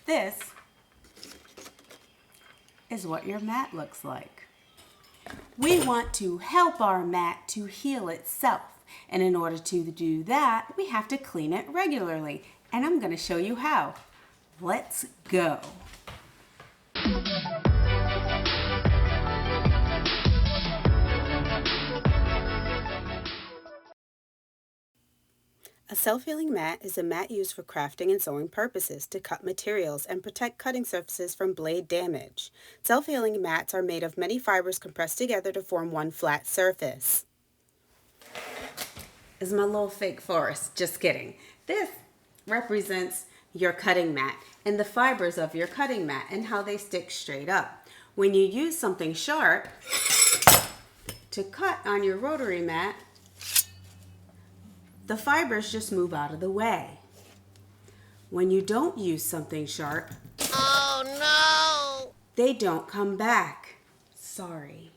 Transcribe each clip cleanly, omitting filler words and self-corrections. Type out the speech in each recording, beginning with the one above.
this is what your mat looks like. We want to help our mat to heal itself. And in order to do that, we have to clean it regularly. And I'm going to show you how. Let's go. A self-healing mat is a mat used for crafting and sewing purposes to cut materials and protect cutting surfaces from blade damage. Self-healing mats are made of many fibers compressed together to form one flat surface. This is my little fake forest. Just kidding. This represents your cutting mat and the fibers of your cutting mat and how they stick straight up. When you use something sharp to cut on your rotary mat, the fibers just move out of the way. When you don't use something sharp, oh no, they don't come back. Sorry.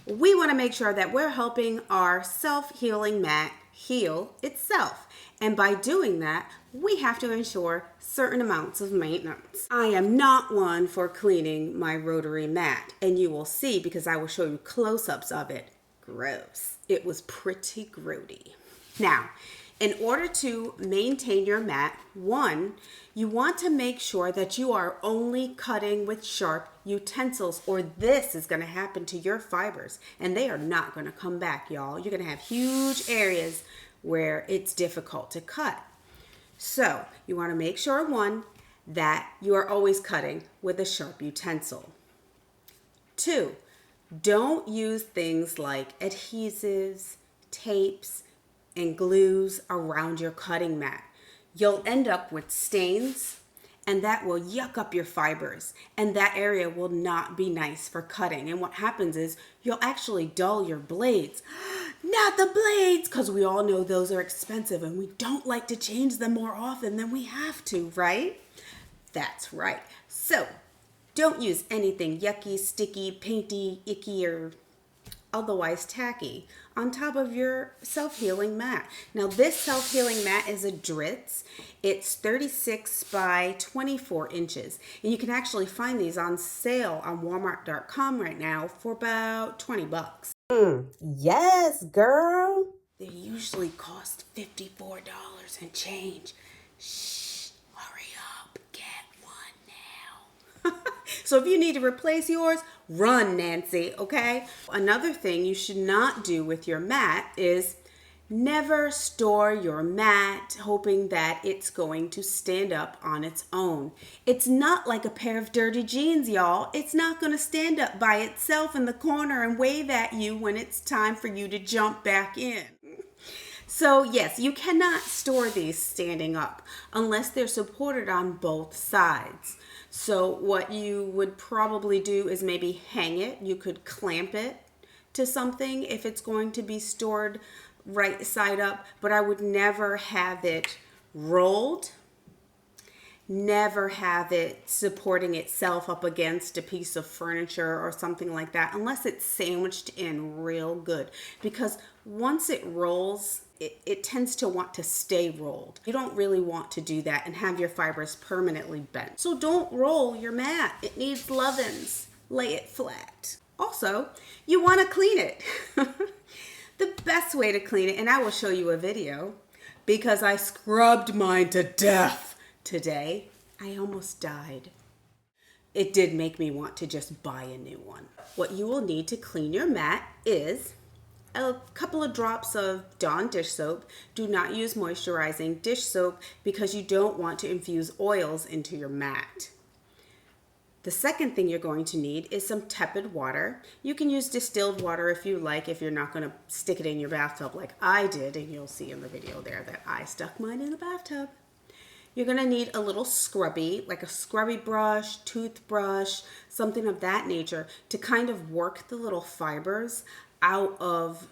We want to make sure that we're helping our self-healing mat heal itself. And by doing that, we have to ensure certain amounts of maintenance. I am not one for cleaning my rotary mat, and you will see because I will show you close-ups of it. Gross. It was pretty grody. Now, in order to maintain your mat, one, you want to make sure that you are only cutting with sharp utensils, or this is going to happen to your fibers, and they are not going to come back, y'all. You're going to have huge areas where it's difficult to cut. So, you want to make sure, one, that you are always cutting with a sharp utensil. Two, don't use things like adhesives, tapes, and glues around your cutting mat. You'll end up with stains, and that will yuck up your fibers, and that area will not be nice for cutting. And what happens is you'll actually dull your blades. Not the blades, because we all know those are expensive and we don't like to change them more often than we have to, right? That's right. So don't use anything yucky, sticky, painty, icky, or otherwise tacky on top of your self-healing mat. Now this self-healing mat is a Dritz. It's 36 by 24 inches. And you can actually find these on sale on Walmart.com right now for about 20 bucks. Yes, girl. They usually cost $54 and change. Shh, hurry up, get one now. So if you need to replace yours, run, Nancy, okay? Another thing you should not do with your mat is never store your mat hoping that it's going to stand up on its own. It's not like a pair of dirty jeans, y'all. It's not going to stand up by itself in the corner and wave at you when it's time for you to jump back in. So yes, you cannot store these standing up unless they're supported on both sides. So what you would probably do is maybe hang it. You could clamp it to something if it's going to be stored right side up, but I would never have it rolled. Never have it supporting itself up against a piece of furniture or something like that unless it's sandwiched in real good, because once it rolls, it tends to want to stay rolled. You don't really want to do that and have your fibers permanently bent. So don't roll your mat. It needs lovin's. Lay it flat. Also, you want to clean it. The best way to clean it, and I will show you a video because I scrubbed mine to death today. I almost died. It did make me want to just buy a new one. What you will need to clean your mat is a couple of drops of Dawn dish soap. Do not use moisturizing dish soap because you don't want to infuse oils into your mat. The second thing you're going to need is some tepid water. You can use distilled water if you like, if you're not going to stick it in your bathtub like I did, and you'll see in the video there that I stuck mine in the bathtub. You're going to need a little scrubby, like a scrubby brush, toothbrush, something of that nature to kind of work the little fibers out of,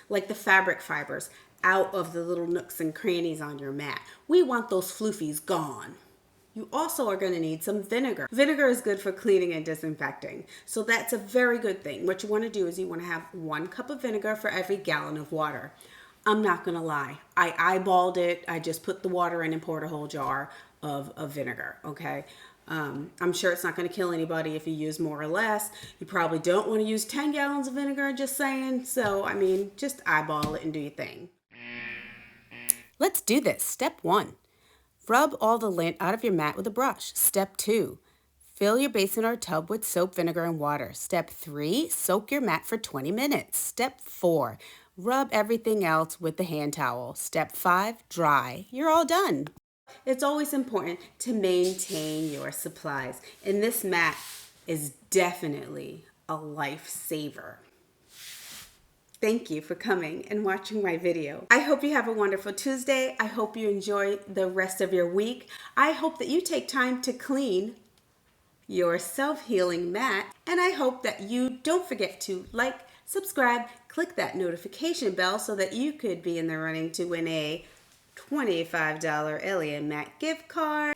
like the fabric fibers, out of the little nooks and crannies on your mat. We want those floofies gone. You also are going to need some vinegar. Vinegar is good for cleaning and disinfecting. So that's a very good thing. What you want to do is you want to have 1 cup of vinegar for every gallon of water. I'm not going to lie. I eyeballed it. I just put the water in and poured a whole jar. of vinegar, okay? I'm sure it's not going to kill anybody if you use more or less. You probably don't want to use 10 gallons of vinegar, just saying. So, I mean, just eyeball it and do your thing. Let's do this. Step 1. Rub all the lint out of your mat with a brush. Step 2. Fill your basin or tub with soap, vinegar, and water. Step 3. Soak your mat for 20 minutes. Step 4. Rub everything else with the hand towel. Step 5. Dry. You're all done. It's always important to maintain your supplies, and this mat is definitely a lifesaver. Thank you for coming and watching my video. I hope you have a wonderful Tuesday. I hope you enjoy the rest of your week. I hope that you take time to clean your self-healing mat, and I hope that you don't forget to like, subscribe, click that notification bell so that you could be in the running to win a $25 Ellie and Matt gift card.